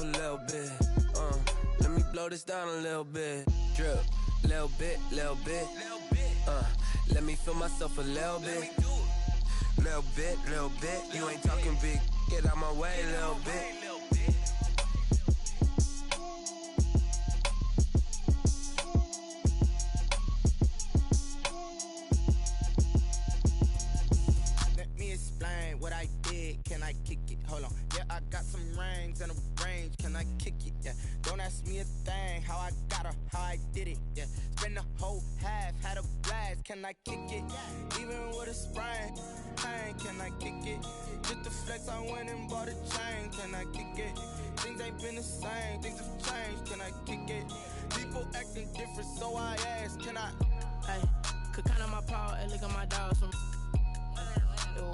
a little bit. Let me blow this down a little bit. Drip, little bit, little bit. Let me feel myself a little bit. Little bit, little bit. You ain't talking big. Get out my way, little bit. What I did, can I kick it? Hold on, yeah, I got some rings and a range, can I kick it? Yeah, don't ask me a thing, how I got her, how I did it. Yeah, spend the whole half, had a blast, can I kick it? Even with a sprain, pain, can I kick it? Just the flex, I went and bought a chain, can I kick it? Things ain't been the same, things have changed, can I kick it? People acting different, so I ask, can I? Hey, could count on my power and look at my dogs from.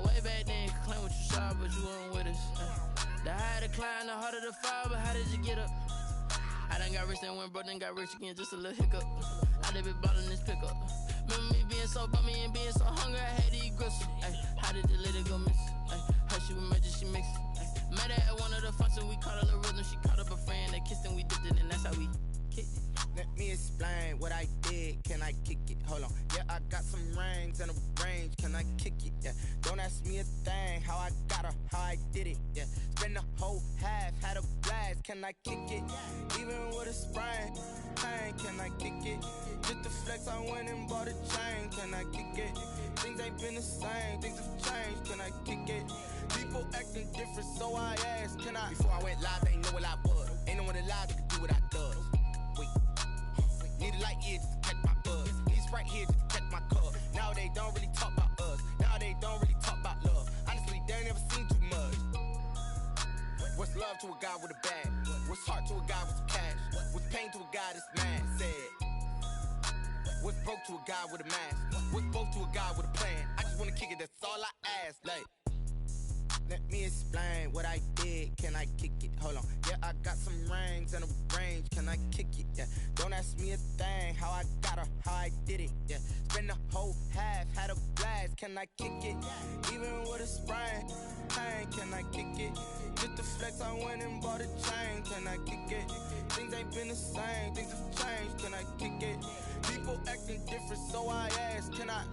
Way back then, claim what you saw, but you weren't with us. The higher the climb, the harder the fall, but how did you get up? I done got rich and went broke, then got rich again, just a little hiccup. I done been ballin' this pickup. Remember me being so bummy and being so hungry, I had to eat gristle. How did the lady go miss? Her she was magic, she mixed. Met her at one of the functions, we caught a little rhythm. She caught up a friend, they kissed and we dipped it, and that's how we kicked it. Let me explain what I did, can I kick it? Hold on, yeah, I got some rings and a range, can I kick it? Yeah, don't ask me a thing, how I got her, how I did it. Yeah, spend the whole half, had a blast, can I kick it? Even with a sprain, pain, can I kick it? Just the flex, I went and bought a chain, can I kick it? Things ain't been the same, things have changed, can I kick it? People acting different, so I asked, can I? Before I went live, they ain't know what I was. Ain't no one alive that could do what I does. Wait. Need a light here just to catch my buzz. Need Sprite here just to catch my cup. Now they don't really talk about us. Now they don't really talk about love. Honestly, they ain't never seen too much. What's love to a guy with a bag? What's heart to a guy with some cash? What's pain to a guy that's mad? Said. What's broke to a guy with a mask? What's broke to a guy with a plan? I just wanna kick it, that's all I ask. Like, let me explain what I did, can I kick it? Hold on, yeah, I got some rings and a range, can I kick it? Yeah, don't ask me a thing, how I got her, how I did it. Yeah, spend the whole half, had a blast, can I kick it? Even with a sprain, pain, can I kick it? Just the flex, I went and bought a chain, can I kick it? Things ain't been the same, things have changed, can I kick it? People acting different, so I ask, can I?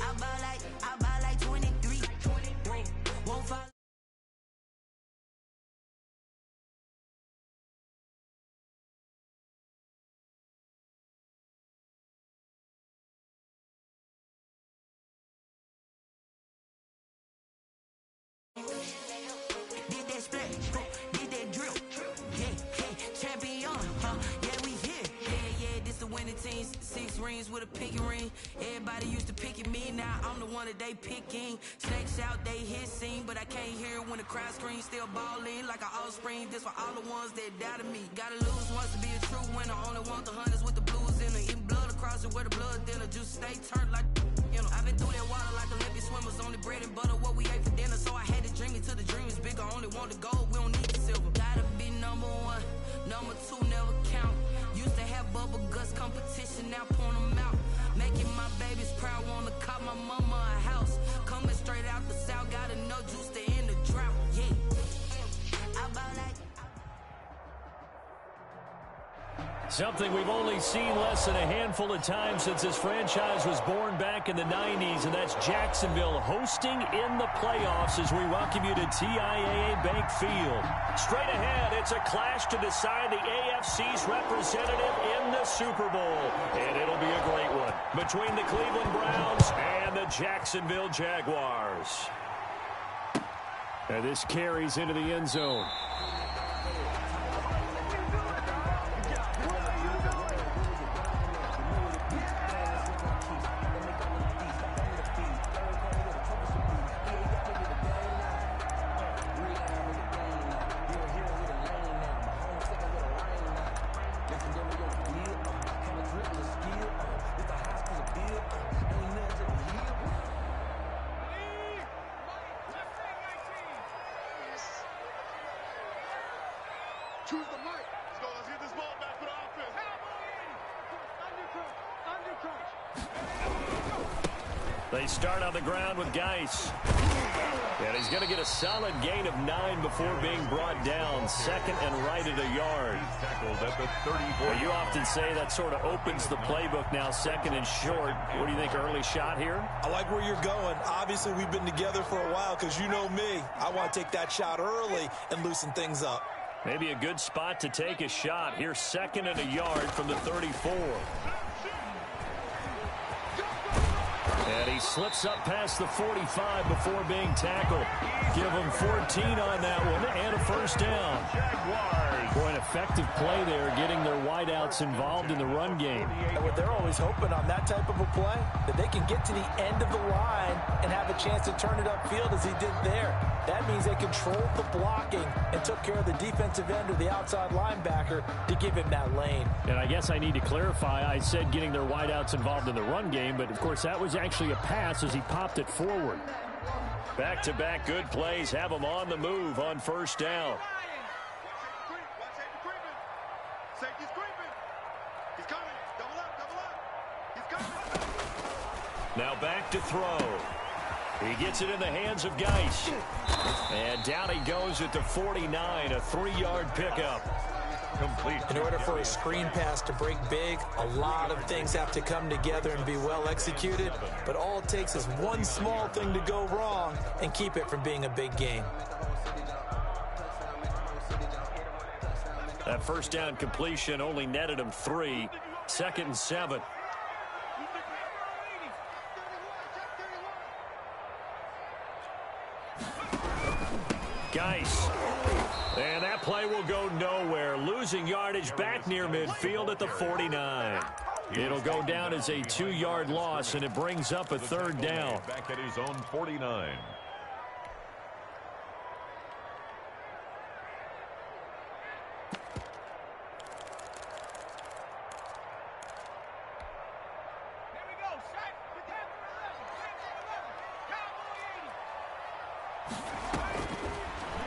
I buy like 23. Won't fall. Did that split, did that drill, yeah, champion, yeah, we here, yeah, this the winning team, 6 rings with a pinky ring, everybody used to pick at me, now I'm the one that they picking, snakes out, they hissing, but I can't hear when the crowd screams, still balling like an offspring, this for all the ones that doubted me, gotta lose once to be a true winner, only want the hunters with the blues in it, eating blood across it where the blood thinner, just stay turned like, you know, I've been through that water like Olympic swimmers, only bread and butter, what we ate for dinner, so I had to dream it till the dream is bigger, only want the gold, we don't need the silver. Gotta be number 1, number 2 never count. Used to have bubble guts competition, now point them out. Making my babies proud, wanna cop my mama a house. Coming straight out the south, got enough juice to end the drought, yeah. I buy like something we've only seen less than a handful of times since this franchise was born back in the 90s, and that's Jacksonville hosting in the playoffs as we welcome you to TIAA Bank Field. Straight ahead, it's a clash to decide the AFC's representative in the Super Bowl, and it'll be a great one between the Cleveland Browns and the Jacksonville Jaguars. And this carries into the end zone. Choose the mic. Let's go. Let's get this ball back for the offense. Under crunch. They start on the ground with Geis. And he's going to get a solid gain of 9 before being brought down. Second and right at a yard. He's tackled at the 34. Well, you often say that sort of opens the playbook now, second and short. What do you think, early shot here? I like where you're going. Obviously, we've been together for a while because you know me. I want to take that shot early and loosen things up. Maybe a good spot to take a shot. Here's second and a yard from the 34. And he slips up past the 45 before being tackled. Give him 14 on that one and a first down. Boy, an effective play there, getting their wideouts involved in the run game. And what they're always hoping on that type of a play, that they can get to the end of the line and have a chance to turn it upfield as he did there. That means they controlled the blocking and took care of the defensive end or the outside linebacker to give him that lane. And I guess I need to clarify, I said getting their wideouts involved in the run game, but of course that was actually a pass as he popped it forward. Back-to-back good plays have him on the move on first down. Safety's creeping. He's coming. Double up. He's coming. Now back to throw. He gets it in the hands of Geis. And down he goes at the 49, a 3-yard pickup. Complete. In order for a screen pass to break big, a lot of things have to come together and be well executed. But all it takes is one small thing to go wrong and keep it from being a big game. That first down completion only netted him 3. Second and 7. Geis. And that play will go nowhere. Losing yardage back near midfield at the 49. It'll go down as a 2-yard loss, and it brings up a third down. Back at his own 49.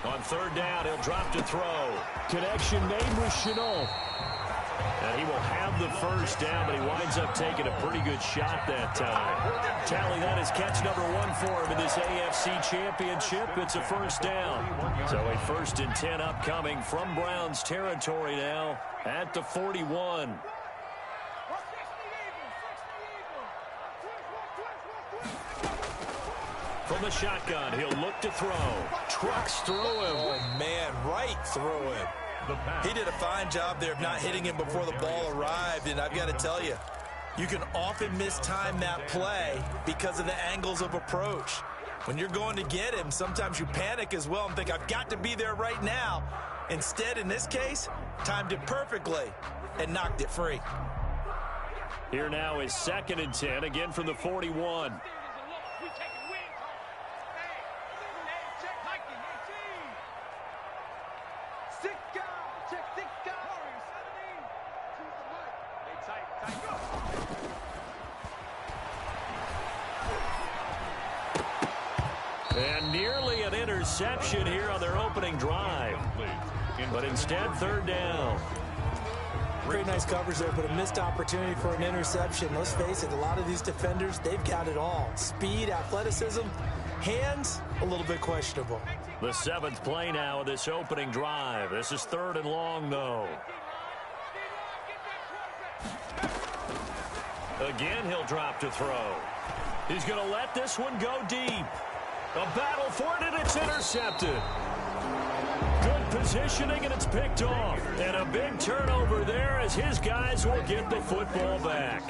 On third down, he'll drop to throw. Connection made with Chenault. And he will have the first down, but he winds up taking a pretty good shot that time. Tally that is catch number 1 for him in this AFC Championship. It's a first down. So a 1st and 10 upcoming from Browns territory now at the 41. From the shotgun, he'll look to throw. Trucks through him. Oh, man, right through him. He did a fine job there of not hitting him before the ball arrived, and I've got to tell you, you can often mistime that play because of the angles of approach. When you're going to get him, sometimes you panic as well and think, I've got to be there right now. Instead, in this case, timed it perfectly and knocked it free. Here now is 2nd and 10, again from the 41. And nearly an interception here on their opening drive. But instead, third down. Very nice coverage there, but a missed opportunity for an interception. Let's face it, a lot of these defenders, they've got it all. Speed, athleticism, hands, a little bit questionable. The 7th play now of this opening drive. This is 3rd and long, though. Again, he'll drop to throw. He's going to let this one go deep. A battle for it, and it's intercepted. Good positioning, and it's picked off. And a big turnover there as his guys will get the football back.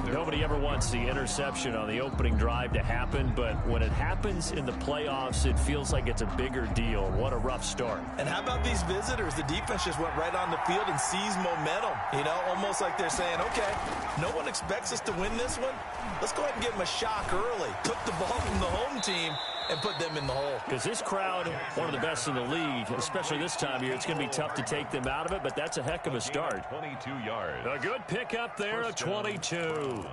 Nobody ever wants the interception on the opening drive to happen, but when it happens in the playoffs, it feels like it's a bigger deal. What a rough start. And how about these visitors? The defense just went right on the field and seized momentum. You know, almost like they're saying, okay, no one expects us to win this one. Let's go ahead and give them a shock early. Took the ball from the home team and put them in the hole. Because this crowd, one of the best in the league, especially this time of year, it's going to be tough to take them out of it, but that's a heck of a start. 22 yards. A good pickup there, a 22.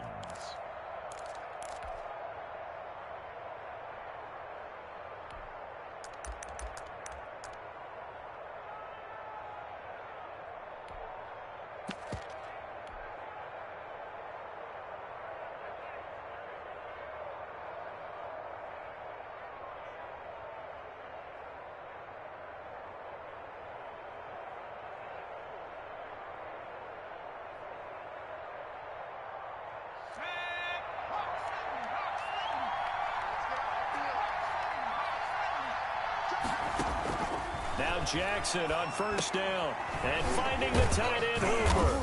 Jackson on first down. And finding the tight end, Hooper.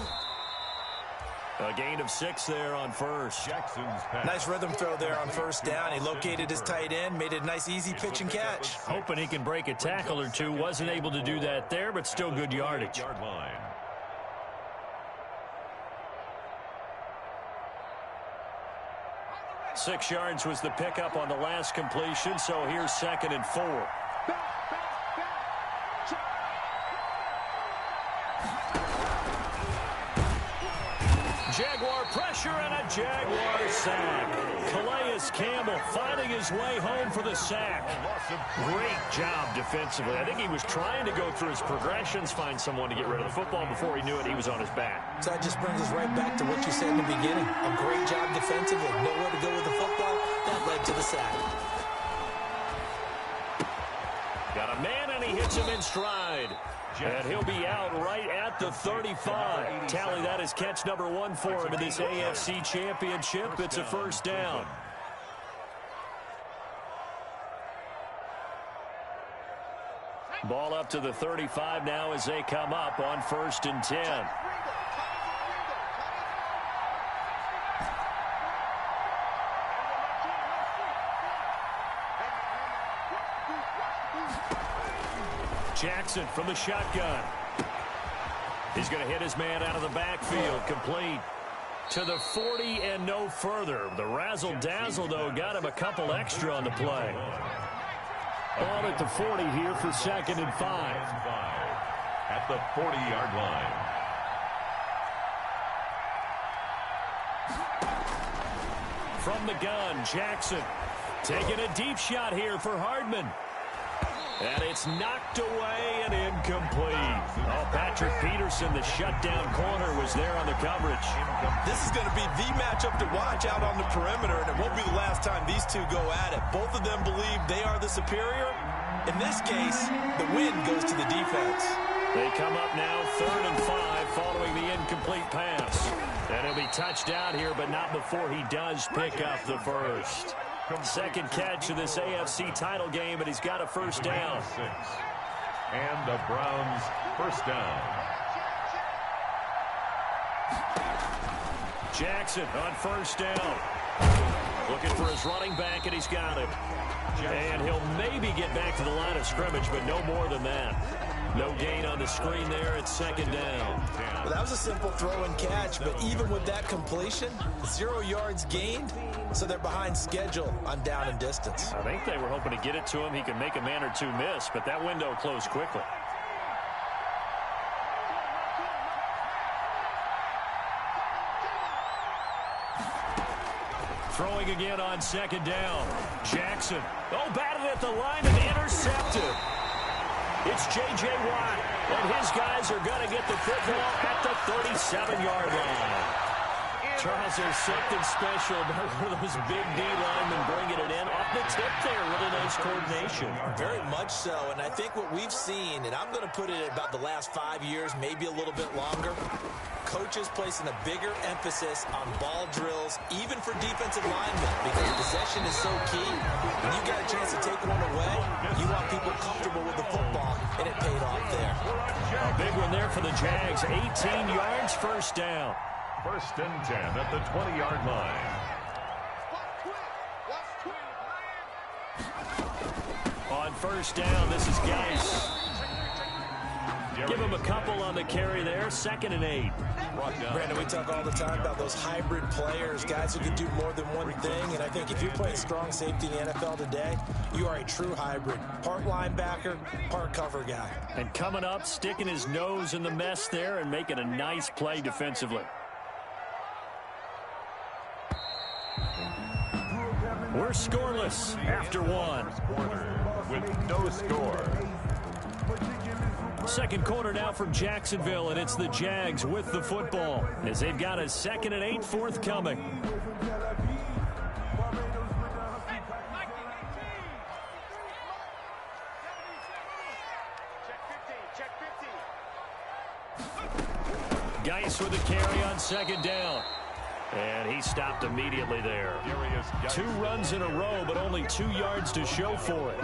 A gain of 6 there on first. Jackson's pass. Nice rhythm throw there on first down. He located his tight end, made it a nice, easy pitch and catch. Hoping he can break a tackle or two. Wasn't able to do that there, but still good yardage. Yard line. Six yards was the pickup on the last completion, so here's 2nd and 4. Jaguar pressure and a Jaguar sack. Calais Campbell finding his way home for the sack. Great job defensively. I think he was trying to go through his progressions, find someone to get rid of the football. Before he knew it, he was on his back. So that just brings us right back to what you said in the beginning. A great job defensively. Nowhere to go with the football. That led to the sack. Got a man, and he hits him in stride. And he'll be out right at the 35. Tally that as catch number 1 for him in this AFC Championship. It's a first down. Ball up to the 35 now as they come up on 1st and 10. Jackson from the shotgun. He's going to hit his man out of the backfield. Complete to the 40 and no further. The razzle-dazzle, though, got him a couple extra on the play. Ball at the 40 here for 2nd and 5. At the 40-yard line. From the gun, Jackson taking a deep shot here for Hardman. And it's knocked away and incomplete. Oh, Patrick Peterson, the shutdown corner, was there on the coverage. This is going to be the matchup to watch out on the perimeter, and it won't be the last time these two go at it. Both of them believe they are the superior. In this case, the win goes to the defense. They come up now 3rd and 5 following the incomplete pass. And he'll be touched out here, but not before he does pick up the first. Second catch of this AFC title game, and he's got a first down. And the Browns first down. Jackson on first down. Looking for his running back, and he's got it. And he'll maybe get back to the line of scrimmage, but no more than that. No gain on the screen there at 2nd down. Well, that was a simple throw and catch, but even with that completion, 0 yards gained, so they're behind schedule on down and distance. I think they were hoping to get it to him. He could make a man or two miss, but that window closed quickly. Throwing again on 2nd down. Jackson. Oh, batted at the line and intercepted. It's J.J. Watt, and his guys are going to get the football at the 37-yard line. Charles, there's something special about one of those big D linemen bringing it in off the tip there. Really nice coordination. Very much so, and I think what we've seen, and I'm going to put it at about the last 5 years, maybe a little bit longer, coaches placing a bigger emphasis on ball drills, even for defensive linemen, because possession is so key. When you got a chance to take one away, you want people comfortable with the football, and it paid off there. A big one there for the Jags. 18 yards, first down. 1st and 10 at the 20-yard line. On first down, this is Geis. Give him a couple on the carry there. 2nd and 8. Brandon, we talk all the time about those hybrid players, guys who can do more than one thing, and I think if you're playing strong safety in the NFL today, you are a true hybrid. Part linebacker, part cover guy. And coming up, sticking his nose in the mess there and making a nice play defensively. We're scoreless after one. With no score. Second quarter now from Jacksonville, and it's the Jags with the football as they've got a 2nd and 8 forthcoming. Geis with a carry on 2nd down. And he stopped immediately there. 2 runs in a row, but only 2 yards to show for it.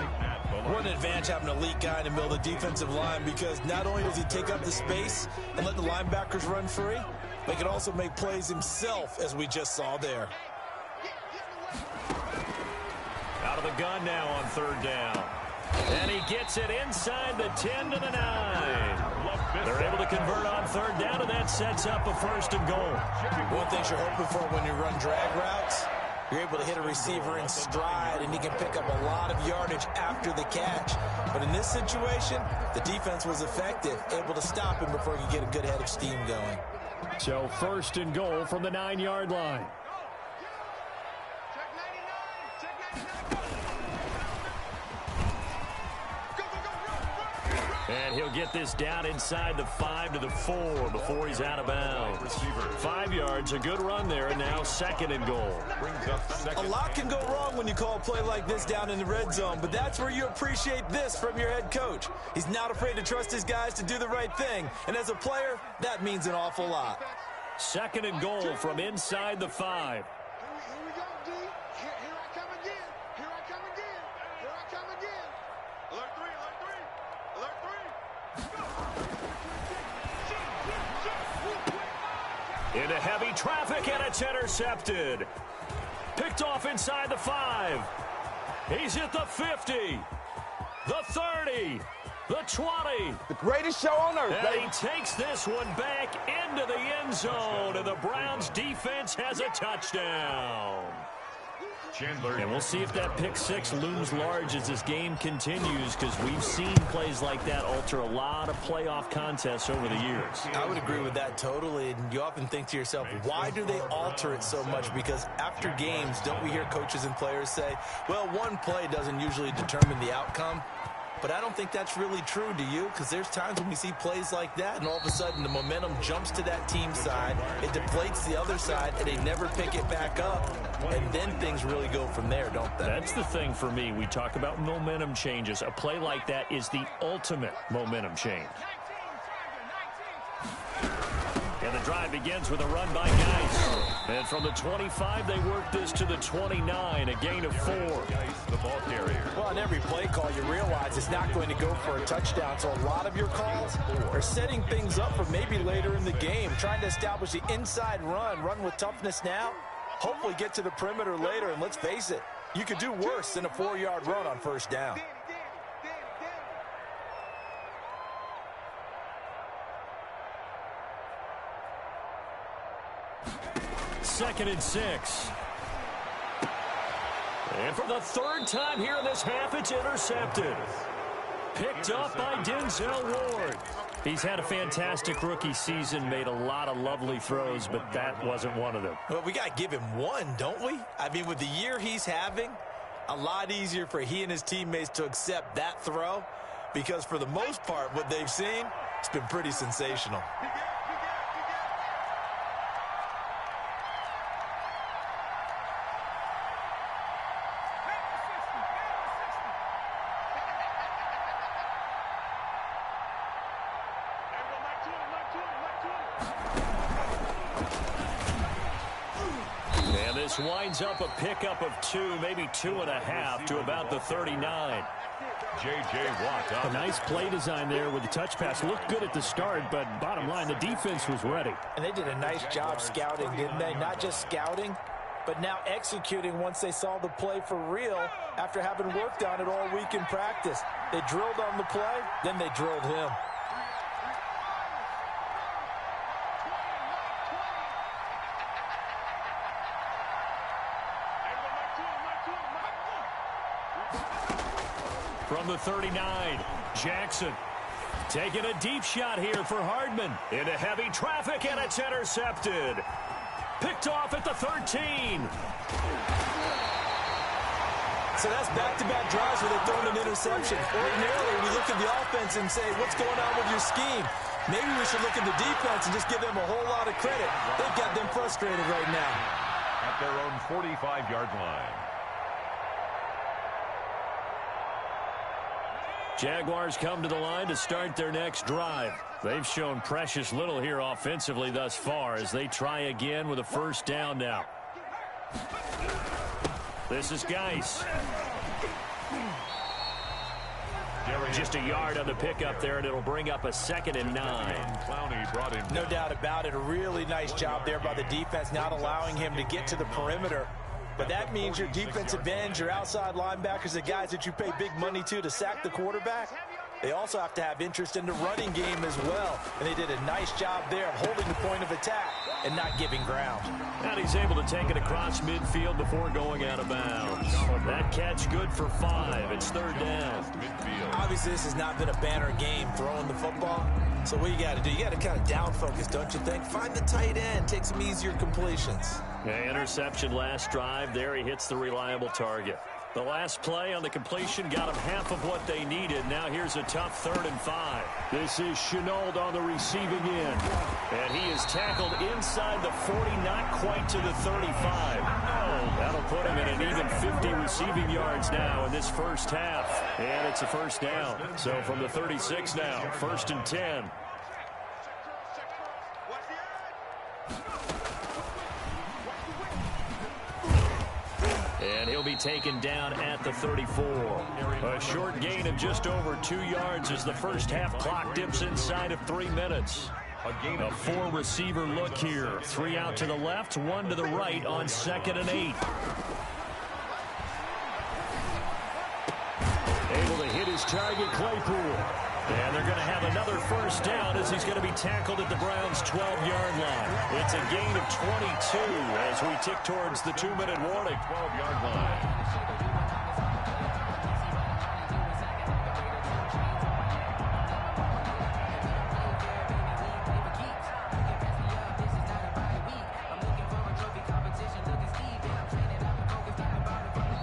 What an advantage having an elite guy in the middle of the defensive line, because not only does he take up the space and let the linebackers run free, but he can also make plays himself, as we just saw there. Out of the gun now on 3rd down. And he gets it inside the 10 to the 9. They're able to convert on 3rd down, and that sets up a 1st and goal. One thing you're hoping for when you run drag routes, you're able to hit a receiver in stride, and he can pick up a lot of yardage after the catch. But in this situation, the defense was effective, able to stop him before he could get a good head of steam going. So 1st and goal from the 9-yard line. And he'll get this down inside the 5 to the 4 before he's out of bounds. 5 yards, a good run there, and now 2nd and goal. A lot can go wrong when you call a play like this down in the red zone, but that's where you appreciate this from your head coach. He's not afraid to trust his guys to do the right thing, and as a player, that means an awful lot. 2nd and goal from inside the 5. Here we go, D. Here I come again. Here I come again. Here I come again. Alert 3, alert 3. Alert 3. Into heavy traffic, and it's intercepted. Picked off inside the 5. He's hit the 50, the 30, the 20. The greatest show on earth, And baby. he takes this one back into the end zone, and the Browns defense has a touchdown. And we'll see if that pick 6 looms large as this game continues, because we've seen plays like that alter a lot of playoff contests over the years. I would agree with that totally, and you often think to yourself, why do they alter it so much? Because after games, don't we hear coaches and players say, well, one play doesn't usually determine the outcome? But I don't think that's really true, do you? Because there's times when we see plays like that, and all of a sudden the momentum jumps to that team's side, it deflates the other side, and they never pick it back up, and then things really go from there, don't they? That's the thing for me. We talk about momentum changes. A play like that is the ultimate momentum change. And the drive begins with a run by Geis. And from the 25, they work this to the 29, a gain of 4. The ball carrier. Well, on every play call, you realize it's not going to go for a touchdown. So a lot of your calls are setting things up for maybe later in the game, trying to establish the inside run with toughness now, hopefully get to the perimeter later. And let's face it, you could do worse than a 4-yard run on 1st down. 2nd and 6. And for the 3rd time here in this half, it's intercepted. Picked up by Denzel Ward. He's had a fantastic rookie season, made a lot of lovely throws, but that wasn't one of them. Well, we got to give him one, don't we? I mean, with the year he's having, a lot easier for he and his teammates to accept that throw, because for the most part, what they've seen, it's been pretty sensational. And this winds up a pickup of 2, maybe 2.5 to about the 39. J.J. Watt. A nice play design there with the touch pass. Looked good at the start, but bottom line, the defense was ready. And they did a nice job scouting, didn't they? Not just scouting, but now executing once they saw the play for real after having worked on it all week in practice. They drilled on the play, then they drilled him. From the 39, Jackson taking a deep shot here for Hardman. Into heavy traffic, and it's intercepted. Picked off at the 13. So that's back-to-back drives where they've thrown an interception. Ordinarily, we look at the offense and say, what's going on with your scheme? Maybe we should look at the defense and just give them a whole lot of credit. They've got them frustrated right now. At their own 45-yard line. Jaguars come to the line to start their next drive. They've shown precious little here offensively thus far as they try again with a first down now. This is Geis. Just a yard on the pickup there, and it'll bring up a 2nd and 9. No doubt about it. A really nice job there by the defense, not allowing him to get to the perimeter. But that means your defensive ends, your outside linebackers, the guys that you pay big money to sack the quarterback, they also have to have interest in the running game as well. And they did a nice job there of holding the point of attack and not giving ground. And he's able to take it across midfield before going out of bounds. That catch good for 5. It's 3rd down. Obviously, this has not been a banner game throwing the football. So what you got to do, you got to kind of down focus, don't you think? Find the tight end, take some easier completions. Yeah, interception last drive. There he hits the reliable target. The last play on the completion got him half of what they needed. Now here's a tough 3rd and 5. This is Chenault on the receiving end. And he is tackled inside the 40, not quite to the 35. Oh, that'll put him in an even 50 receiving yards now in this first half. And it's a first down. So from the 36 now, 1st and 10. And he'll be taken down at the 34. A short gain of just over 2 yards as the first half clock dips inside of 3 minutes. A 4-receiver look here. 3 out to the left, 1 to the right on 2nd and 8. Able to hit his target, Claypool. And they're going to have another first down as he's going to be tackled at the Browns' 12-yard line. It's a gain of 22 as we tick towards the 2-minute warning. 12-yard line.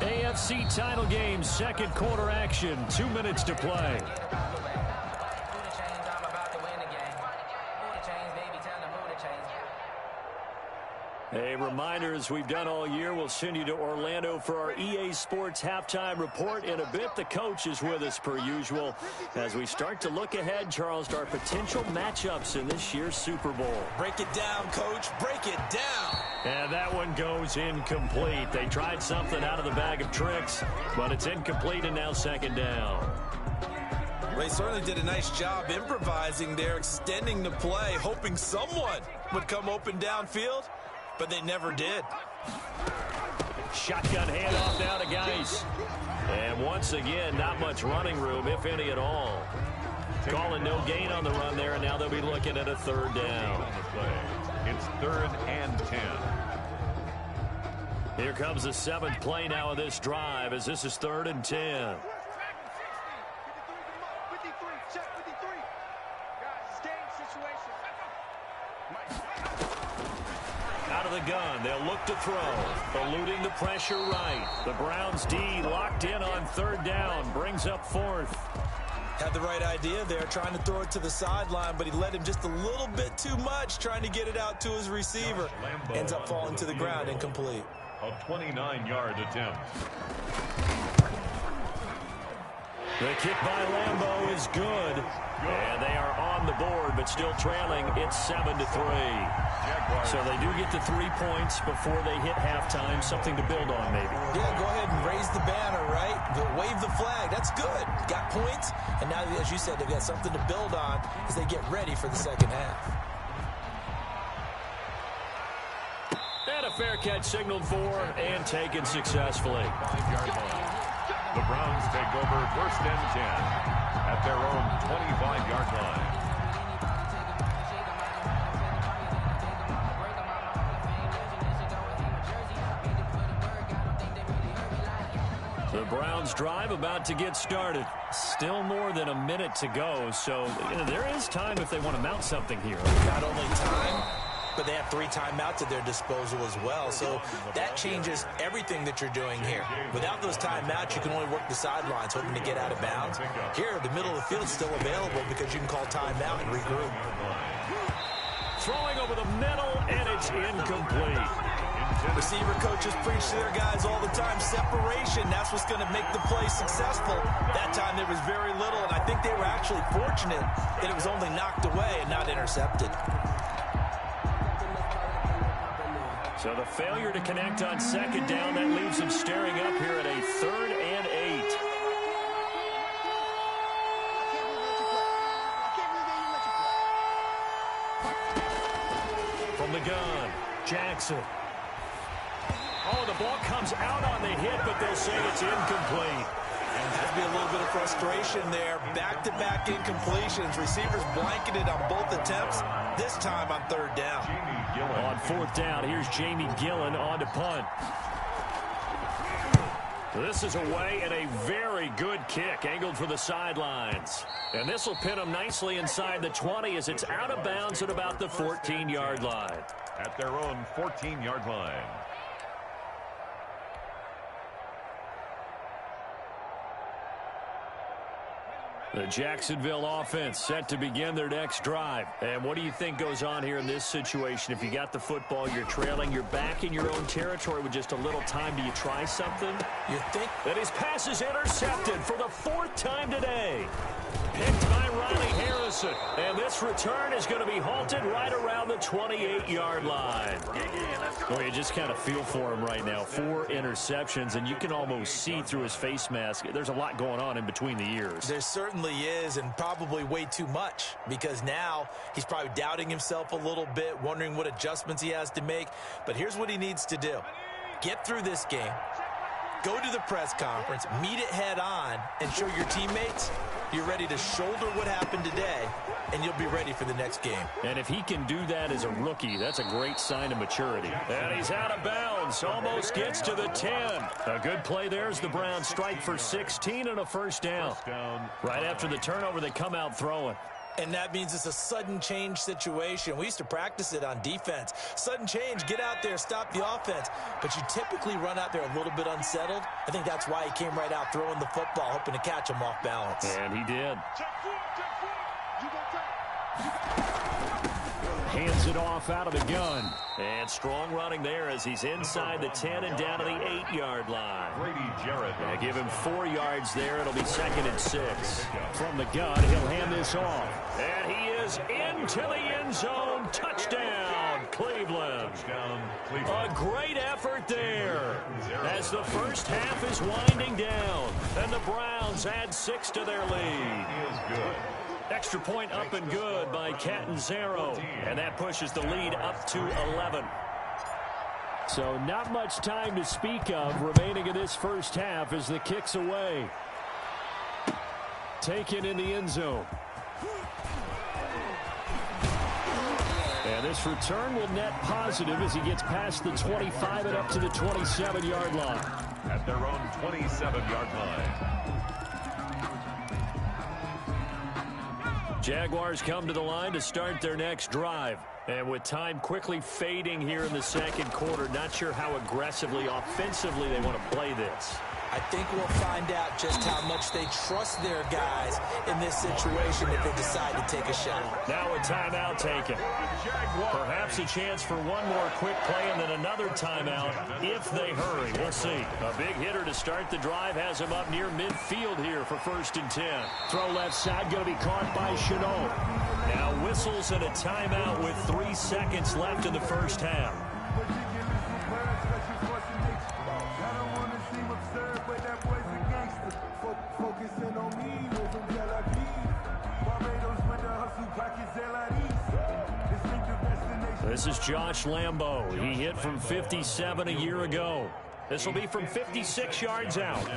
AFC title game, 2nd quarter action, 2 minutes to play. A reminder, as we've done all year, we'll send you to Orlando for our EA Sports halftime report. In a bit, the coach is with us per usual as we start to look ahead, Charles, to our potential matchups in this year's Super Bowl. Break it down, Coach. Break it down. And that one goes incomplete. They tried something out of the bag of tricks, but it's incomplete and now 2nd down. They certainly did a nice job improvising there, extending the play, hoping someone would come open downfield. But they never did. Shotgun handoff now to Geis. And once again, not much running room, if any at all. Calling no gain on the run there, and now they'll be looking at a 3rd down. It's 3rd and 10. Here comes the 7th play now of this drive as this is 3rd and 10. Out of the gun, they'll look to throw. Eluding the pressure right. The Browns D locked in on 3rd down. Brings up 4th. Had the right idea there, trying to throw it to the sideline, but he let him just a little bit too much, trying to get it out to his receiver. Ends up falling to the ground, incomplete. A 29-yard attempt. The kick by Lambeau is good. And they are on the board, but still trailing. It's 7-3. So they do get the 3 points before they hit halftime. Something to build on, maybe. Yeah, go ahead and raise the banner, right? Wave the flag. That's good. Got points. And now, as you said, they've got something to build on as they get ready for the 2nd half. And a fair catch signaled for and taken successfully. 5-yard line. The Browns take over 1st and 10 at their own 25-yard line. The Browns drive about to get started. Still more than a minute to go, so there is time if they want to mount something here. Not only time, but they have 3 timeouts at their disposal as well. So that changes everything that you're doing here. Without those timeouts, you can only work the sidelines, hoping to get out of bounds. Here, the middle of the field is still available because you can call timeout and regroup. Throwing over the middle, and it's incomplete. Receiver coaches preach to their guys all the time. Separation, that's what's going to make the play successful. That time there was very little, and I think they were actually fortunate that it was only knocked away and not intercepted. So the failure to connect on second down, that leaves him staring up here at a 3rd and 8. From the gun, Jackson. Oh, the ball comes out on the hit, but they'll say it's incomplete. And there has to be a little bit of frustration there. Back-to-back incompletions. Receivers blanketed on both attempts, this time on 3rd down. On 4th down, here's Jamie Gillen on to punt. This is away and a very good kick, angled for the sidelines. And this will pin them nicely inside the 20 as it's out of bounds at about the 14-yard line. At their own 14-yard line. The Jacksonville offense set to begin their next drive. And what do you think goes on here in this situation? If you got the football, you're trailing, you're back in your own territory with just a little time. Do you try something? You think? That his pass is intercepted for the 4th time today. Picked by Riley Harrison. And this return is going to be halted right around the 28-yard line. Well, you just kind of feel for him right now. 4 interceptions, and you can almost see through his face mask. There's a lot going on in between the ears. There certainly is, and probably way too much, because now he's probably doubting himself a little bit, wondering what adjustments he has to make. But here's what he needs to do. Get through this game, go to the press conference, meet it head on, and show your teammates you're ready to shoulder what happened today, and you'll be ready for the next game. And if he can do that as a rookie, that's a great sign of maturity. And he's out of bounds, almost gets to the 10. A good play there as the Browns strike for 16 and a 1st down. Right after the turnover, they come out throwing. And that means it's a sudden change situation. We used to practice it on defense. Sudden change, get out there, stop the offense. But you typically run out there a little bit unsettled. I think that's why he came right out throwing the football, hoping to catch him off balance. And he did. Hands it off out of the gun. And strong running there as he's inside the 10 and down to the 8-yard line. They give him 4 yards there. It'll be 2nd and 6. From the gun, he'll hand this off. And he is into the end zone. Touchdown, Cleveland. A great effort there as the first half is winding down. And the Browns add 6 to their lead. Extra point up and good by Catanzaro. And that pushes the lead up to 11. So not much time to speak of remaining in this first half as the kick's away. Taken in the end zone. And this return will net positive as he gets past the 25 and up to the 27-yard line. At their own 27-yard line. Jaguars come to the line to start their next drive. And with time quickly fading here in the second quarter, not sure how aggressively, offensively they want to play this. I think we'll find out just how much they trust their guys in this situation if they decide to take a shot. Now a timeout taken. Perhaps a chance for one more quick play and then another timeout if they hurry. We'll see. A big hitter to start the drive has him up near midfield here for 1st and 10. Throw left side, going to be caught by Chenault. Now whistles and a timeout with 3 seconds left in the first half. This is Josh Lambo. He hit from 57 a year ago. This will be from 56 yards out.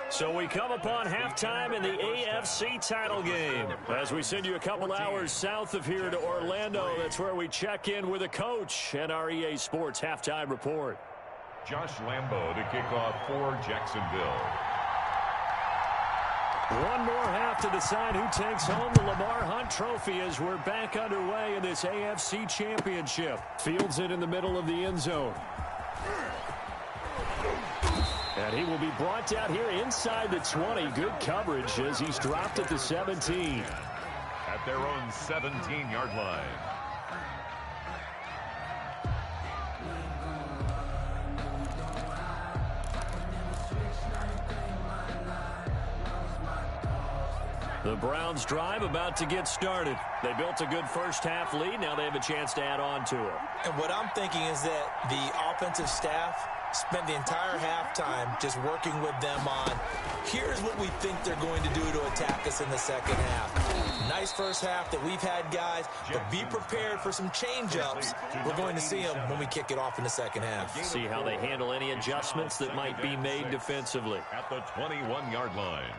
So we come upon halftime in the AFC title game. As we send you a couple hours south of here to Orlando, that's where we check in with a coach and our EA Sports halftime report. Josh Lambo to kick off for Jacksonville. One more half to decide who takes home the Lamar Hunt Trophy as we're back underway in this AFC Championship. Fields it in the middle of the end zone. And he will be brought down here inside the 20. Good coverage as he's dropped at the 17. at their own 17-yard line. The Browns drive about to get started. They built a good first-half lead. Now they have a chance to add on to it. And what I'm thinking is that the offensive staff spent the entire halftime just working with them on, here's what we think they're going to do to attack us in the second half. Nice first half that we've had, guys, but be prepared for some change-ups. We're going to see them when we kick it off in the second half. See how they handle any adjustments that might be made defensively. At the 21-yard line.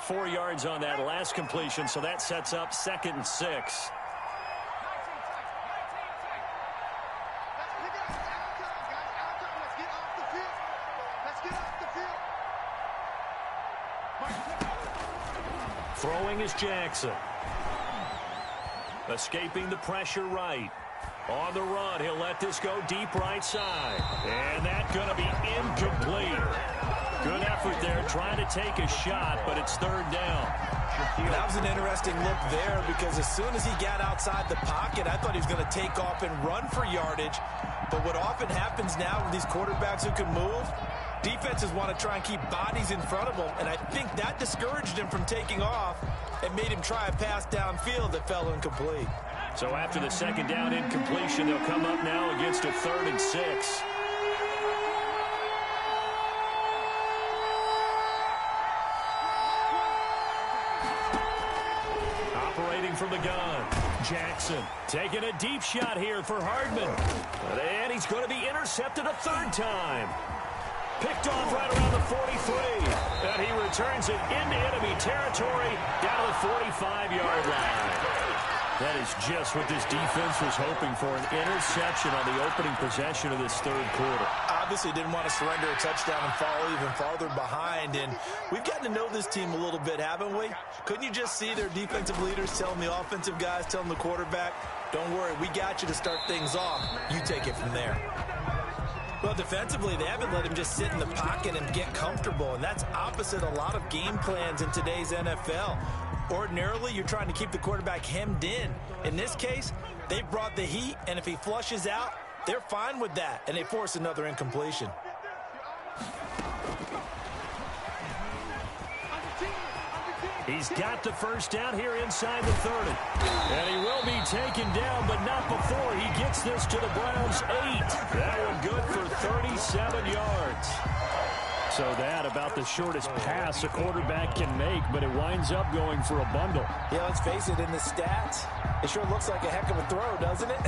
Four yards on that last completion, so that sets up 2nd and 6. Let's get off the field. Let's get off the field. Throwing is Jackson. Escaping the pressure right. On the run, he'll let this go deep right side. And that's going to be incomplete. Good effort there, trying to take a shot, but it's 3rd down. That was an interesting look there because as soon as he got outside the pocket, I thought he was going to take off and run for yardage. But what often happens now with these quarterbacks who can move, defenses want to try and keep bodies in front of them, and I think that discouraged him from taking off and made him try a pass downfield that fell incomplete. So after the 2nd down incompletion, they'll come up now against a 3rd and 6. From the gun, Jackson taking a deep shot here for Hardman. And he's going to be intercepted a 3rd time. Picked off right around the 43. And he returns it into enemy territory down to the 45-yard line. That is just what this defense was hoping for, an interception on the opening possession of this 3rd quarter. Obviously didn't want to surrender a touchdown and fall even farther behind, and we've gotten to know this team a little bit, haven't we? Couldn't you just see their defensive leaders telling the offensive guys, telling the quarterback, don't worry, we got you to start things off. You take it from there. Well, defensively, they haven't let him just sit in the pocket and get comfortable, and that's opposite a lot of game plans in today's NFL. Ordinarily, you're trying to keep the quarterback hemmed in. In this case, they brought the heat, and if he flushes out, they're fine with that, and they force another incompletion. He's got the first down here inside the 30. And he will be taken down, but not before he gets this to the Browns' 8. That one good for 37 yards. So that about the shortest pass a quarterback can make, but it winds up going for a bundle. Yeah, let's face it, in the stats, it sure looks like a heck of a throw, doesn't it?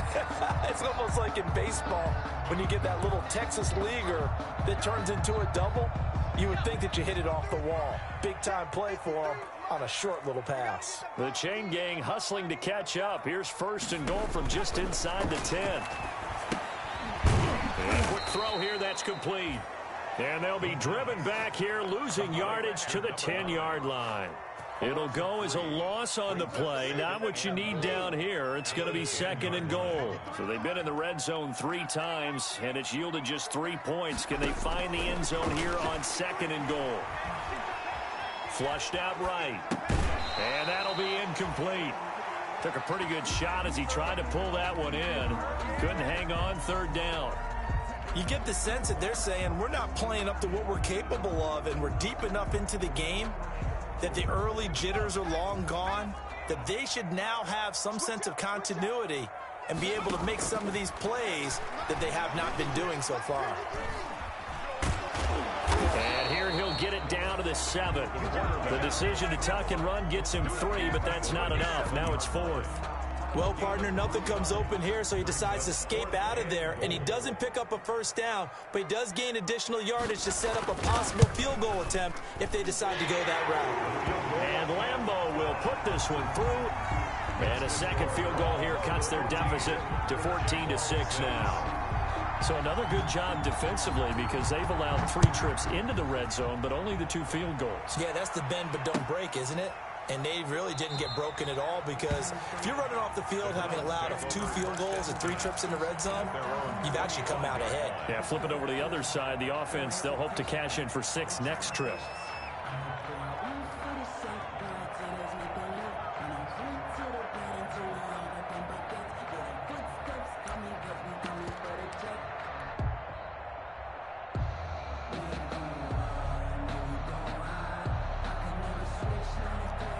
It's almost like in baseball when you get that little Texas leaguer that turns into a double. You would think that you hit it off the wall. Big-time play for him on a short little pass. The chain gang hustling to catch up. Here's 1st and goal from just inside the 10. And a quick throw here, that's complete. And they'll be driven back here, losing yardage to the 10-yard line. It'll go as a loss on the play. Not what you need down here. It's going to be 2nd and goal. So they've been in the red zone 3 times, and it's yielded just 3 points. Can they find the end zone here on 2nd and goal? Flushed out right. And that'll be incomplete. Took a pretty good shot as he tried to pull that one in. Couldn't hang on, 3rd down. You get the sense that they're saying we're not playing up to what we're capable of, and we're deep enough into the game that the early jitters are long gone, that they should now have some sense of continuity and be able to make some of these plays that they have not been doing so far. And here he'll get it down to the 7. The decision to tuck and run gets him 3, but that's not enough. Now it's 4th. Well, partner, nothing comes open here, so he decides to escape out of there, and he doesn't pick up a first down, but he does gain additional yardage to set up a possible field goal attempt if they decide to go that route. And Lambeau will put this one through, and a 2nd field goal here cuts their deficit to 14-6 now. So another good job defensively because they've allowed 3 trips into the red zone, but only the 2 field goals. Yeah, that's the bend but don't break, isn't it? and they really didn't get broken at all, because if you're running off the field having allowed 2 field goals and 3 trips in the red zone, you've actually come out ahead. Yeah, flip it over to the other side. The offense, they'll hope to cash in for 6 next trip.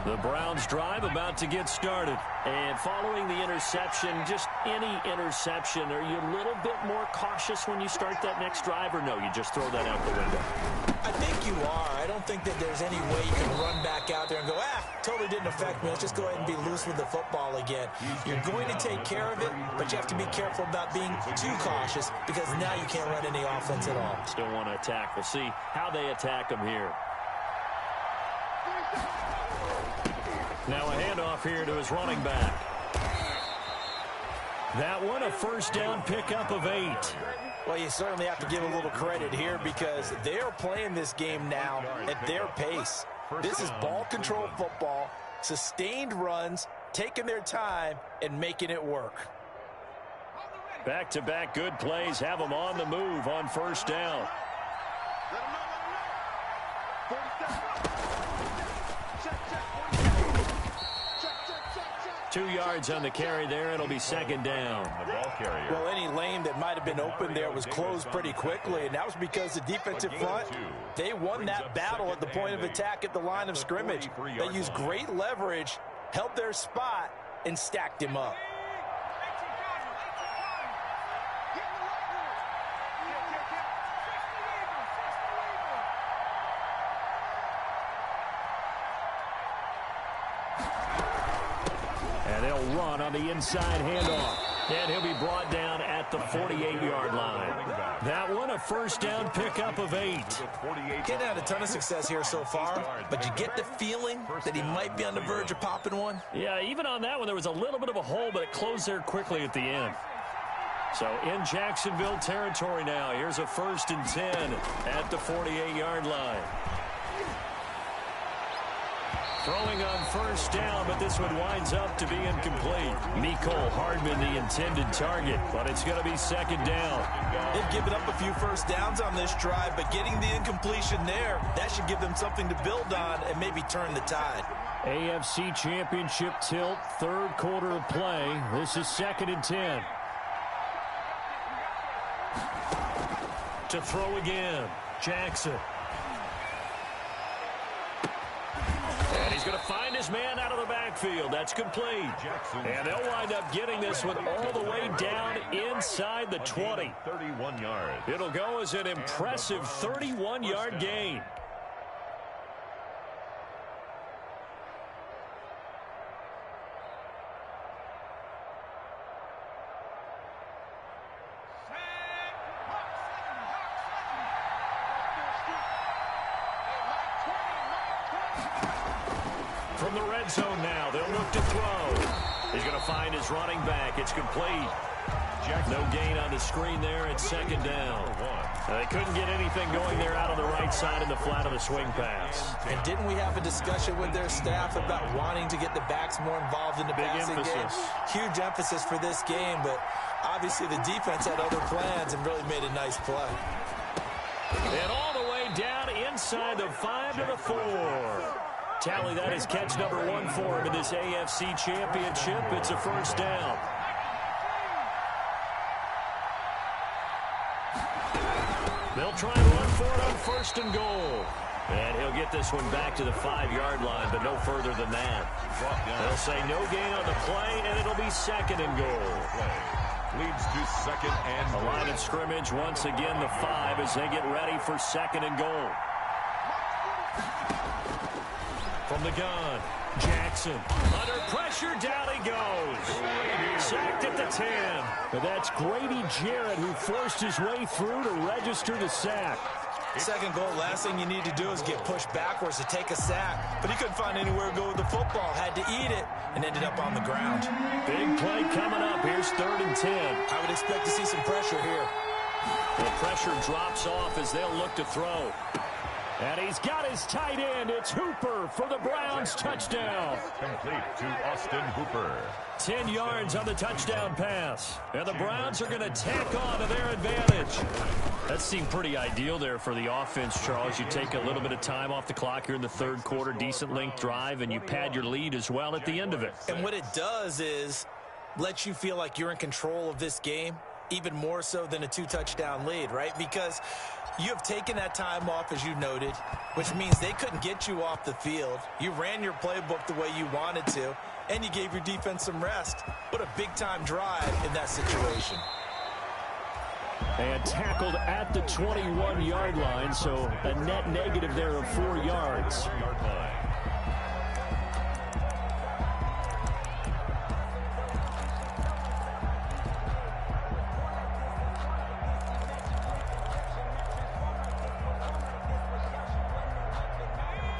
The Browns drive about to get started. And following the interception, just any interception, are you a little bit more cautious when you start that next drive, or no, you just throw that out the window? I think you are. I don't think that there's any way you can run back out there and go, totally didn't affect me. Let's just go ahead and be loose with the football again. You're going to take care of it, but you have to be careful about being too cautious, because now you can't run any offense at all. Still want to attack. We'll see how they attack them here. Now a handoff here to his running back. That one, a first down pickup of 8. Well, you certainly have to give a little credit here, because they are playing this game now at their pace. This is ball control football, sustained runs, taking their time, and making it work. Back-to-back good plays have them on the move on first down. 2 yards on the carry there. It'll be second down. The ball carrier. Well, any lane that might have been open there was closed pretty quickly, and that was because the defensive front, they won that battle at the point of attack at the line of scrimmage. They used great leverage, held their spot, and stacked him up. And they'll run on the inside handoff. And he'll be brought down at the 48-yard line. That one, a first down pickup of 8. Getting had a ton of success here so far, but you get the feeling that he might be on the verge of popping one. Yeah, even on that one, there was a little bit of a hole, but it closed there quickly at the end. So in Jacksonville territory now. Here's a 1st and 10 at the 48-yard line. Throwing on first down, but this one winds up to be incomplete. Mecole Hardman, the intended target, but it's going to be second down. They've given up a few first downs on this drive, but getting the incompletion there, that should give them something to build on and maybe turn the tide. AFC Championship tilt, 3rd quarter of play. This is 2nd and 10. To throw again, Jackson. And he's going to find his man out of the backfield. That's complete. And they'll wind up getting this one all the way down inside the 20. 31 yards. It'll go as an impressive 31-yard gain. From the red zone now, they'll look to throw. He's going to find his running back. It's complete. No gain on the screen there. It's second down. They couldn't get anything going there out on the right side in the flat of the swing pass. And didn't we have a discussion with their staff about wanting to get the backs more involved in the passing game? Huge emphasis for this game, but obviously the defense had other plans and really made a nice play. And all the way down inside the 5 to the 4. Tally, that is catch number 1 for him in this AFC Championship. It's a first down. They'll try and run for it on 1st and goal. And he'll get this one back to the 5-yard line, but no further than that. They'll say no gain on the play, and it'll be 2nd and goal. Leads to 2nd and goal. The line of scrimmage, once again, the 5 as they get ready for 2nd and goal. From the gun, Jackson. Under pressure, down he goes. Sacked at the 10. But that's Grady Jarrett who forced his way through to register the sack. Second goal, last thing you need to do is get pushed backwards to take a sack. But he couldn't find anywhere to go with the football. Had to eat it and ended up on the ground. Big play coming up. Here's 3rd and 10. I would expect to see some pressure here. The pressure drops off as they'll look to throw. And he's got his tight end. It's Hooper for the Browns touchdown. Complete to Austin Hooper. 10 yards on the touchdown pass. And the Browns are going to tack on to their advantage. That seemed pretty ideal there for the offense, Charles. You take a little bit of time off the clock here in the third quarter, decent length drive, and you pad your lead as well at the end of it. And what it does is let you feel like you're in control of this game, even more so than a 2-touchdown lead, right? Because you have taken that time off, as you noted, which means they couldn't get you off the field. You ran your playbook the way you wanted to, and you gave your defense some rest. What a big-time drive in that situation. And tackled at the 21-yard line, so a net negative there of 4 yards.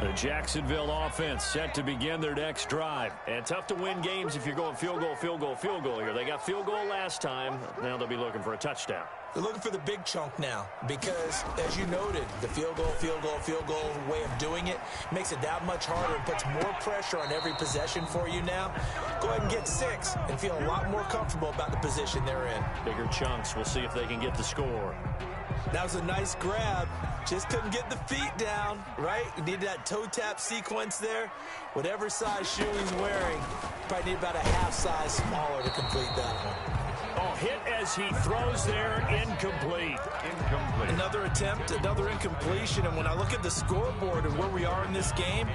The Jacksonville offense set to begin their next drive. And tough to win games if you're going field goal, field goal, field goal here. They got field goal last time. Now they'll be looking for a touchdown. They're looking for the big chunk now because, as you noted, the field goal way of doing it makes it that much harder and puts more pressure on every possession for you now. Go ahead and get 6 and feel a lot more comfortable about the position they're in. Bigger chunks. We'll see if they can get the score. That was a nice grab. Just couldn't get the feet down, right? You needed that toe tap sequence there. Whatever size shoe he's wearing, probably need about a half size smaller to complete that one. Oh, hit as he throws there, incomplete. Another attempt, another incompletion, and when I look at the scoreboard and where we are in this game,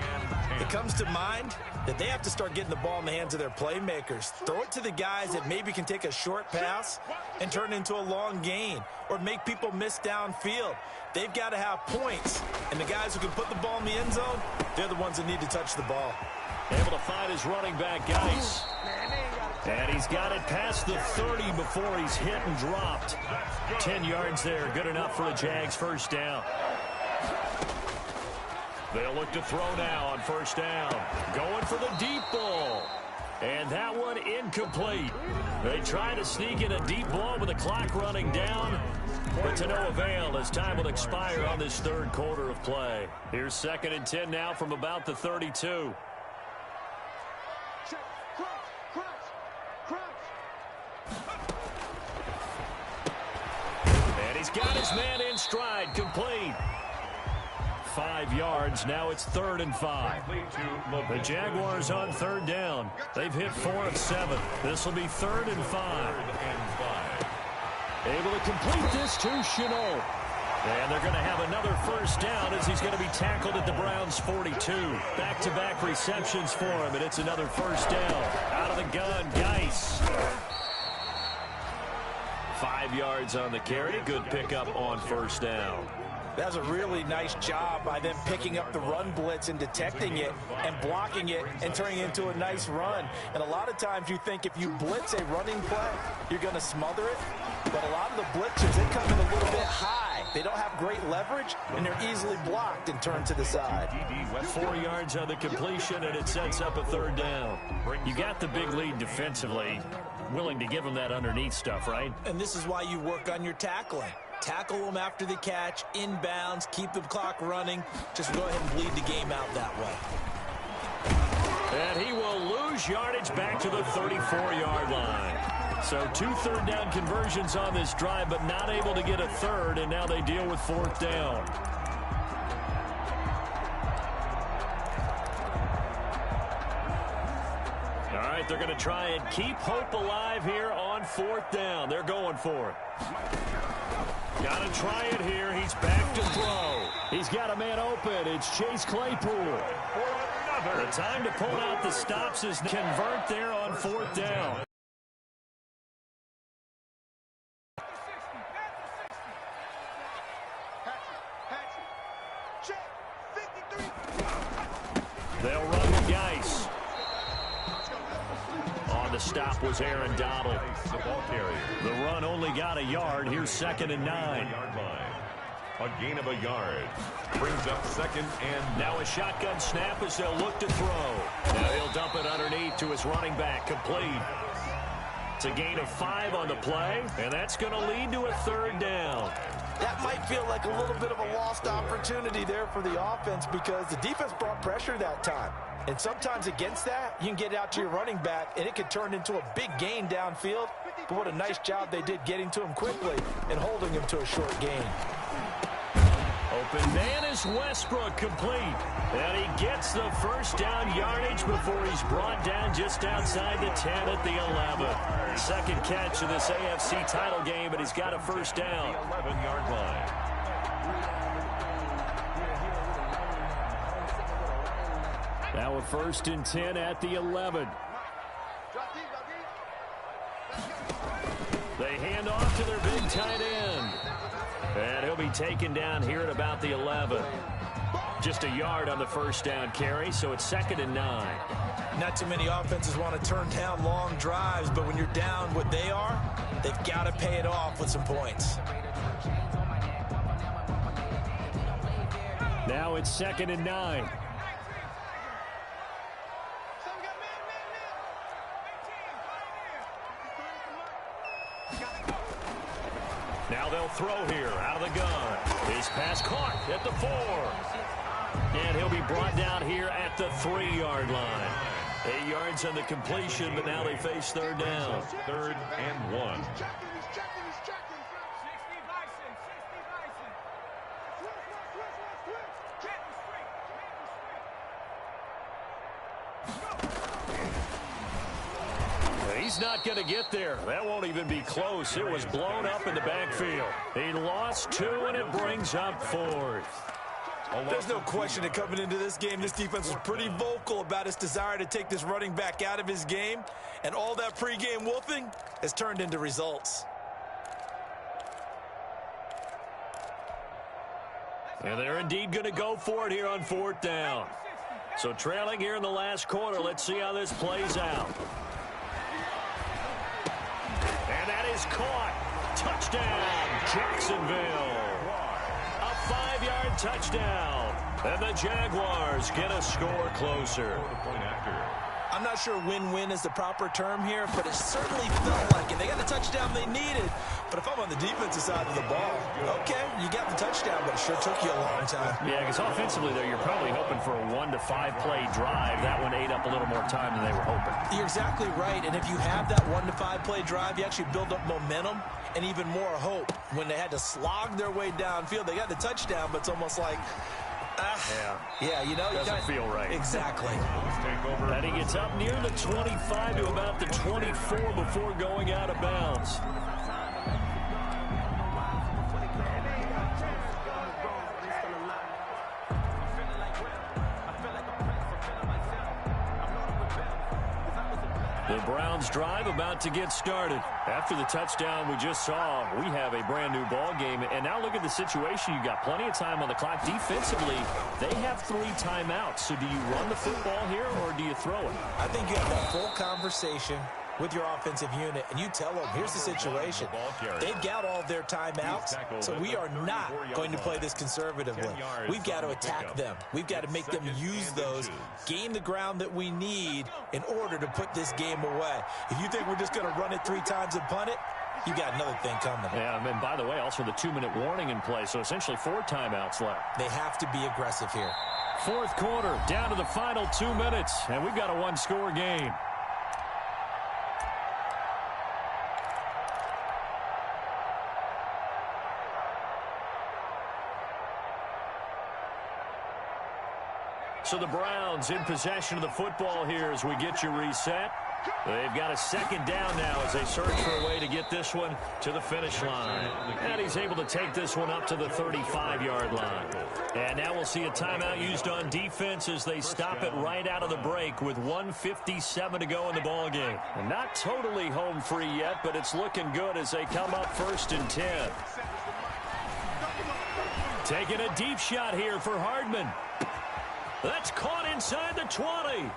it comes to mind that they have to start getting the ball in the hands of their playmakers. Throw it to the guys that maybe can take a short pass and turn it into a long gain or make people miss downfield. They've got to have points, and the guys who can put the ball in the end zone, they're the ones that need to touch the ball. Able to find his running back, Geis. And he's got it past the 30 before he's hit and dropped. 10 yards there, good enough for the Jags first down. They'll look to throw now on first down. Going for the deep ball. And that one incomplete. They try to sneak in a deep ball with the clock running down, but to no avail as time will expire on this third quarter of play. Here's 2nd and 10 now from about the 32. And he's got his man in stride, complete. 5 yards. Now it's 3rd and 5. The Jaguars on 3rd down. They've hit 4 of 7. This will be 3rd and 5. Able to complete this to Chenault. And they're going to have another first down as he's going to be tackled at the Browns' 42. Back-to-back receptions for him, and it's another first down. Out of the gun, Geis. 5 yards on the carry. Good pickup on first down. That was a really nice job by them picking up the run blitz and detecting it and blocking it and turning it into a nice run. And a lot of times you think if you blitz a running play, you're going to smother it. But a lot of the blitzers, they come in a little bit high. They don't have great leverage, and they're easily blocked and turned to the side. 4 yards on the completion, and it sets up a 3rd down. You got the big lead defensively. Willing to give them that underneath stuff, right? And this is why you work on your tackling. Tackle them after the catch, inbounds, keep the clock running. Just go ahead and bleed the game out that way. And he will lose yardage back to the 34-yard line. So 2 third down conversions on this drive, but not able to get a third, and now they deal with 4th down. All right, they're going to try and keep hope alive here on 4th down. They're going for it. Got to try it here. He's back to throw. He's got a man open. It's Chase Claypool. The time to pull out the stops is convert there on 4th down. They'll run with Geis. On the stop was Aaron Donald. The ball carrier. The run only got a yard. Here's 2nd and 9. A gain of a yard. Brings up 2nd and... Now a shotgun snap as they'll look to throw. Now he'll dump it underneath to his running back. Complete. It's a gain of 5 on the play, and that's going to lead to a 3rd down. That might feel like a little bit of a lost opportunity there for the offense because the defense brought pressure that time. And sometimes against that, you can get out to your running back, and it could turn into a big gain downfield. But what a nice job they did getting to him quickly and holding him to a short gain. Open man is Westbrook, complete. And he gets the 1st down yardage before he's brought down just outside the 10 at the 11. 2nd catch of this AFC title game, and he's got a 1st down. 11-yard line. Now a 1st and 10 at the 11. They hand off to their big tight end. And he'll be taken down here at about the 11. Just a yard on the 1st down carry, so it's 2nd and 9. Not too many offenses want to turn down long drives, but when you're down what they are, they've got to pay it off with some points. Now it's 2nd and 9. Now they'll throw here out of the gun. His pass caught at the 4. And he'll be brought down here at the 3-yard line. 8 yards on the completion, but now they face 3rd down. 3rd and 1. He's not going to get there. That won't even be close. It was blown up in the backfield. He lost 2, and it brings up 4th. There's no question that coming into this game, this defense was pretty vocal about its desire to take this running back out of his game, and all that pregame wolfing has turned into results. And they're indeed going to go for it here on 4th down. So trailing here in the last quarter, let's see how this plays out. And that is caught. Touchdown, Jacksonville. A 5-yard touchdown. And the Jaguars get a score closer. I'm not sure win-win is the proper term here, but it certainly felt like it. They got the touchdown they needed. But if I'm on the defensive side of the ball, okay, you got the touchdown, but it sure took you a long time. Yeah, because offensively there, you're probably hoping for a 1 to 5 play drive. That one ate up a little more time than they were hoping. You're exactly right, and if you have that 1 to 5 play drive, you actually build up momentum and even more hope. When they had to slog their way downfield, they got the touchdown, but it's almost like, yeah, you know, doesn't feel right. Exactly. And he gets up near the 25 to about the 24 before going out of bounds. The Browns drive about to get started. After the touchdown we just saw, we have a brand new ball game. And now look at the situation. You've got plenty of time on the clock. Defensively, they have 3 timeouts. So do you run the football here or do you throw it? I think you have that full conversation with your offensive unit, and you tell them, here's the situation. They've got all their timeouts, so we are not going to play this conservatively. We've got to attack them. We've got to make them use those, gain the ground that we need in order to put this game away. If you think we're just going to run it 3 times and punt it, you got another thing coming. Yeah, and by the way, also the 2-minute warning in play, so essentially 4 timeouts left. They have to be aggressive here. 4th quarter, down to the final 2 minutes, and we've got a 1-score game. So the Browns in possession of the football here as we get you reset. They've got a 2nd down now as they search for a way to get this one to the finish line. And he's able to take this one up to the 35-yard line. And now we'll see a timeout used on defense as they stop it right out of the break with 1:57 to go in the ballgame. And not totally home free yet, but it's looking good as they come up 1st and 10. Taking a deep shot here for Hardman. That's caught inside the 20.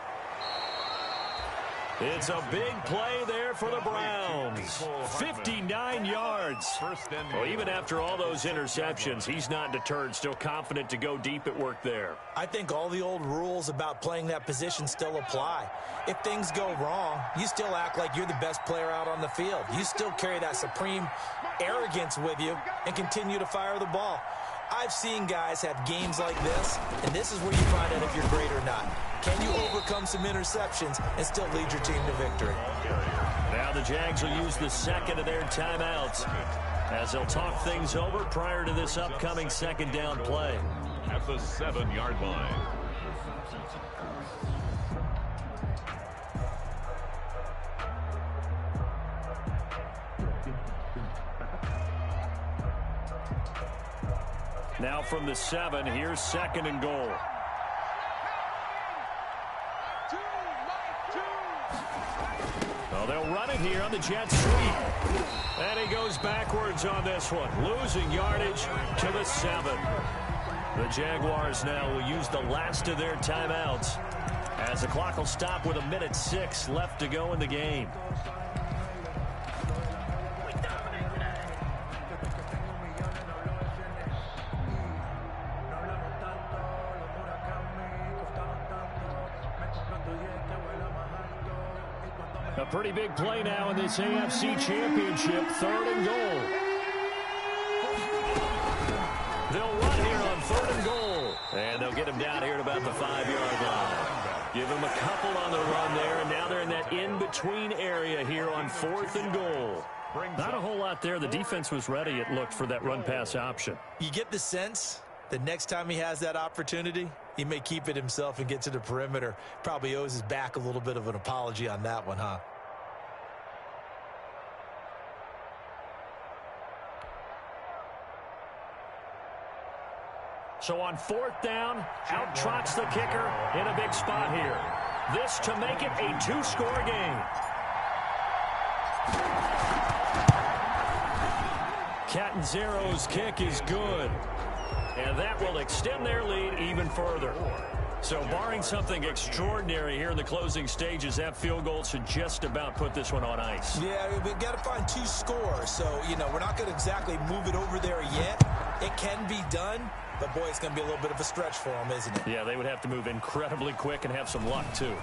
It's a big play there for the Browns. 59 yards. Well, even after all those interceptions, he's not deterred, still confident to go deep at work there. I think all the old rules about playing that position still apply. If things go wrong, you still act like you're the best player out on the field. You still carry that supreme arrogance with you and continue to fire the ball. I've seen guys have games like this, and this is where you find out if you're great or not. Can you overcome some interceptions and still lead your team to victory? Now the Jags will use the second of their timeouts as they'll talk things over prior to this upcoming second down play. At the 7-yard line. Now from the 7, here's second and goal. Well, they'll run it here on the jet sweep. And he goes backwards on this one, losing yardage to the 7. The Jaguars now will use the last of their timeouts as the clock will stop with 1:06 left to go in the game. A pretty big play now in this AFC Championship, 3rd and goal. They'll run here on 3rd and goal. And they'll get him down here at about the 5-yard line. Give him a couple on the run there, and now they're in that in-between area here on 4th and goal. Not a whole lot there. The defense was ready, it looked, for that run-pass option. You get the sense that next time he has that opportunity, he may keep it himself and get to the perimeter. Probably owes his back a little bit of an apology on that one, huh? So on 4th down, out trots the kicker in a big spot here. This to make it a 2-score game. Catanzaro's kick is good. And that will extend their lead even further. So barring something extraordinary here in the closing stages, that field goal should just about put this one on ice. Yeah, we've got to find 2 scores. So, we're not going to exactly move it over there yet. It can be done, but, boy, it's going to be a little bit of a stretch for them, isn't it? Yeah, they would have to move incredibly quick and have some luck, too.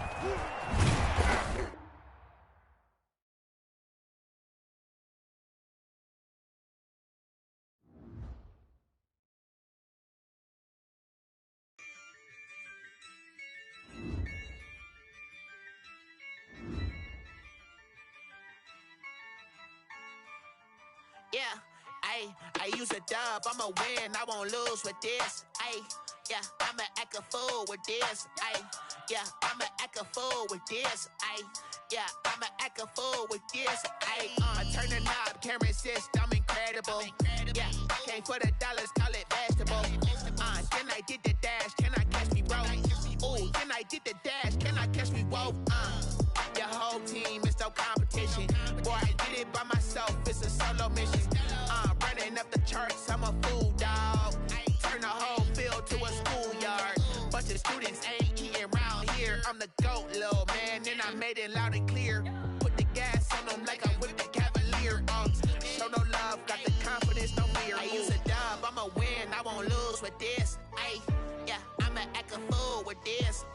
Yeah, I use a dub, I'ma win, I won't lose with this. Yeah, I'ma act a fool with this. Yeah, I'ma act a fool with this. Yeah, I'ma act a fool with this. I turn the knob, can't resist, I'm incredible. Yeah, came for the dollars, call it vegetable. Then I did the dash, can I catch me, bro? Ooh, then I did the dash, can I catch me, whoa? Your whole team is no competition. Boy, I did it by myself, it's a solo mission. Running up the charts, I'm a fool, dog. Turn the whole field to a schoolyard. Bunch of students ain't eating round here. I'm the GOAT, little man, and I made it loud and clear. Put the gas on them like I'm with the Cavalier. Show no love, got the confidence, no fear. I use a dub, I'ma win, I won't lose with this. Yeah, I'ma act a fool with this.